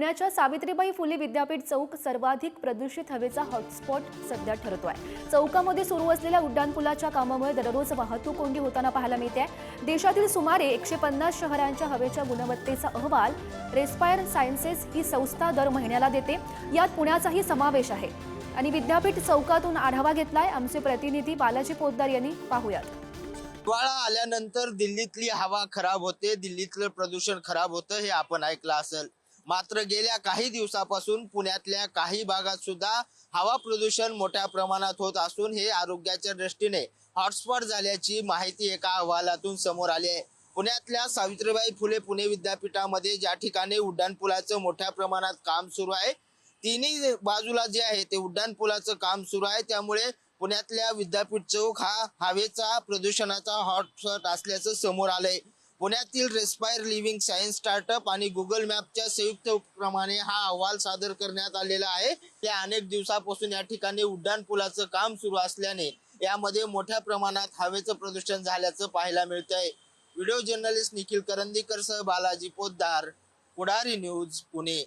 पुण्याच्या सावित्रीबाई फुले विद्यापीठ चौक सर्वाधिक प्रदूषित हवेचा हॉटस्पॉट सध्या ठरतोय। चौकामध्ये सुरू असलेल्या उड्डाणपुलाच्या कामामुळे दररोज वाहतूक कोंडी होताना पाहायला मिळते। देशातील सुमारे 150 शहरांच्या हवेच्या गुणवत्तेचा अहवाल रेस्पायर सायन्सेस ही संस्था दर महिन्याला देते। यात पुण्याचाही समावेश आहे आणि विद्यापीठ चौकातून आढावा घेतलाय आमचे प्रतिनिधी बालाजी पोद्दार यांनी। पाहूयात। हिवाळा आल्यानंतर दिल्लीतली हवा खराब होते, दिल्लीतलं प्रदूषण खराब होतं हे आपण ऐकलं असेल। मात्र गेल्या काही दिवसापासून पुण्यातल्या काही भागात सुद्धा हवा प्रदूषण मोठ्या प्रमाणात होत असून हे आरोग्याच्या दृष्टीने हॉटस्पॉट झाल्याची माहिती एका अहवालातून समोर आली आहे। पुण्यातल्या सावित्रीबाई फुले पुणे विद्यापीठामध्ये ज्या ठिकाणी उड्डाणपुलाचं मोठ्या प्रमाणात काम सुरू आहे, तिन्ही बाजूला जे आहे ते उड्डाणपुलाचं काम सुरू आहे, त्यामुळे पुण्यातल्या विद्यापीठ चौक हा हवेचा प्रदूषणाचा हॉटस्पॉट असल्याचं समोर आलंय। पुण्यातील रेस्पायर लिव्हिंग सायन्स स्टार्टअप आणि गुगल मॅपच्या संयुक्त उपक्रमाने हा अहवाल सादर करण्यात आलेला आहे। त्या अनेक दिवसापासून या ठिकाणी उड्डाणपुलाचं काम सुरू असल्याने यामध्ये मोठ्या प्रमाणात हवेचं प्रदूषण झाल्याचं पाहायला मिळतंय। व्हिडिओ जर्नलिस्ट निखिल करंदीकर सह बालाजी पोद्दार, पुढारी न्यूज, पुणे।